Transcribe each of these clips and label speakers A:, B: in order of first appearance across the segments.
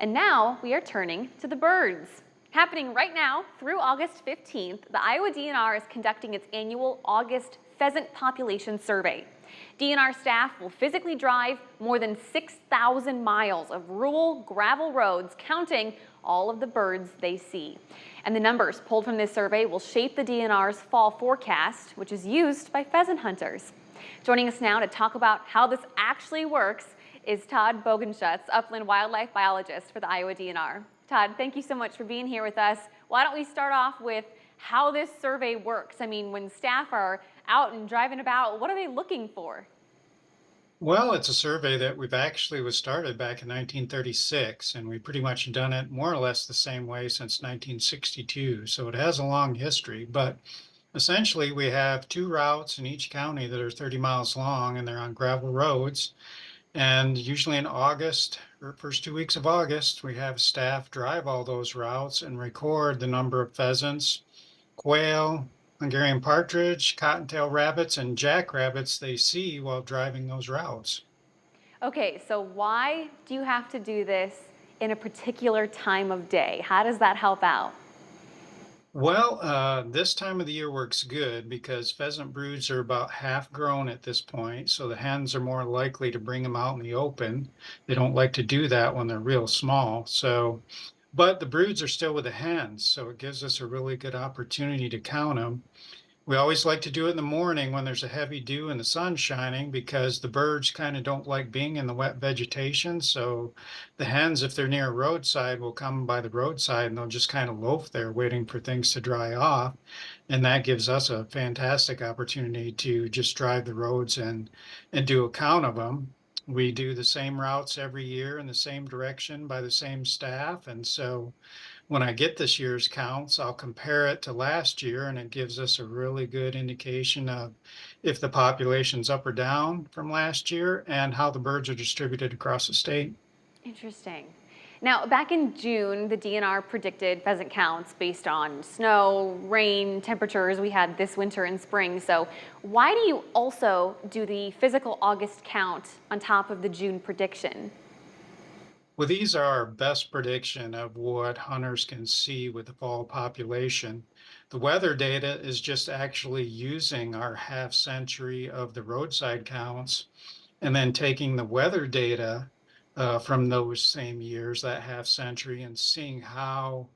A: And now we are turning to the birds. Happening right now through August 15th, the Iowa DNR is conducting its annual August pheasant population survey. DNR staff will physically drive more than 6,000 miles of rural gravel roads, counting all of the birds they see. And the numbers pulled from this survey will shape the DNR's fall forecast, which is used by pheasant hunters. Joining us now to talk about how this actually works is Todd Bogenschutz, upland wildlife biologist for the Iowa DNR. Todd, thank you so much for being here with us. Why don't we start off with how this survey works? I mean, when staff are out and driving about, what are they looking for?
B: Well, it's a survey that we've actually was started back in 1936, and we've pretty much done it more or less the same way since 1962. So it has a long history, but essentially we have two routes in each county that are 30 miles long, and they're on gravel roads. And usually in August, or first 2 weeks of August, we have staff drive all those routes and record the number of pheasants, quail, Hungarian partridge, cottontail rabbits, and jackrabbits they see while driving those routes.
A: Okay, so why do you have to do this in a particular time of day? How does that help out?
B: Well, this time of the year works good because pheasant broods are about half grown at this point, so the hens are more likely to bring them out in the open. They don't like to do that when they're real small. But the broods are still with the hens, so it gives us a really good opportunity to count them. We always like to do it in the morning when there's a heavy dew and the sun's shining because the birds kind of don't like being in the wet vegetation. So the hens, if they're near a roadside, will come by the roadside and they'll just kind of loaf there waiting for things to dry off. And that gives us a fantastic opportunity to just drive the roads and do a count of them. We do the same routes every year in the same direction by the same staff. And so when I get this year's counts, I'll compare it to last year, and it gives us a really good indication of if the population's up or down from last year and how the birds are distributed across the state.
A: Interesting. Now, back in June, the DNR predicted pheasant counts based on snow, rain, temperatures we had this winter and spring. So why do you also do the physical August count on top of the June prediction?
B: Well, these are our best prediction of what hunters can see with the fall population. The weather data is just actually using our half century of the roadside counts and then taking the weather data from those same years, that half century, and seeing how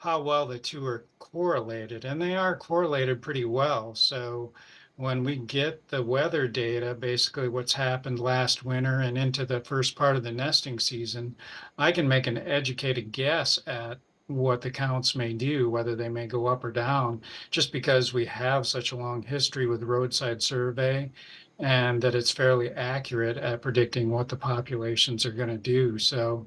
B: well the two are correlated, and they are correlated pretty well. So when we get the weather data, basically what's happened last winter and into the first part of the nesting season, I can make an educated guess at what the counts may do, whether they may go up or down, just because we have such a long history with roadside survey and that it's fairly accurate at predicting what the populations are going to do. So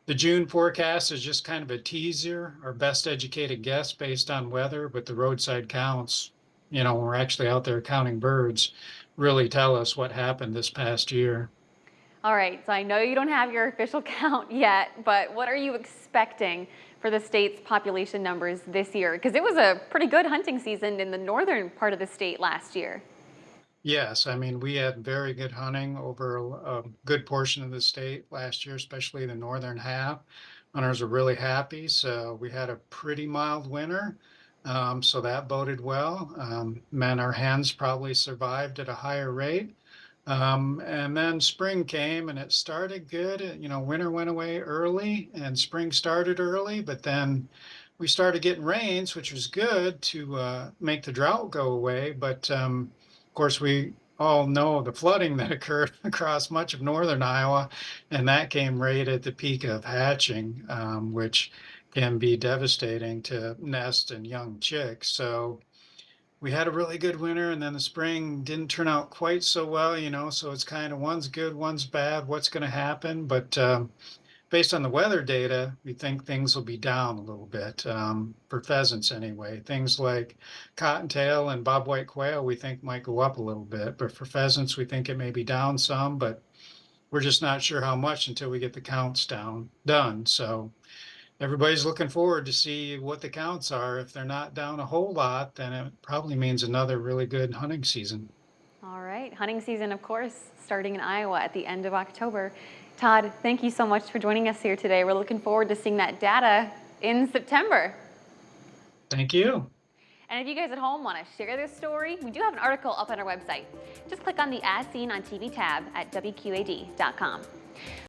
B: the June forecast is just kind of a teaser, our best educated guess based on weather, but the roadside counts, when we're actually out there counting birds, really tell us what happened this past year.
A: All right, so I know you don't have your official count yet, but what are you expecting for the state's population numbers this year? Because it was a pretty good hunting season in the northern part of the state last year.
B: Yes, I mean, we had very good hunting over a good portion of the state last year, especially the northern half. Hunters were really happy, so we had a pretty mild winter. So that boded well. Meant our hens probably survived at a higher rate. And then spring came and it started good. Winter went away early and spring started early, but then we started getting rains, which was good to make the drought go away. But of course, we all know the flooding that occurred across much of northern Iowa, and that came right at the peak of hatching, which can be devastating to nest and young chicks. So we had a really good winter, and then the spring didn't turn out quite so well, so it's kind of one's good, one's bad, what's going to happen. But based on the weather data, we think things will be down a little bit for pheasants anyway. Things like cottontail and bobwhite quail, we think might go up a little bit, but for pheasants, we think it may be down some, but we're just not sure how much until we get the counts done. So everybody's looking forward to see what the counts are. If they're not down a whole lot, then it probably means another really good hunting season.
A: All right, hunting season, of course, starting in Iowa at the end of October. Todd, thank you so much for joining us here today. We're looking forward to seeing that data in September.
B: Thank you.
A: And if you guys at home want to share this story, we do have an article up on our website. Just click on the As Seen on TV tab at WQAD.com.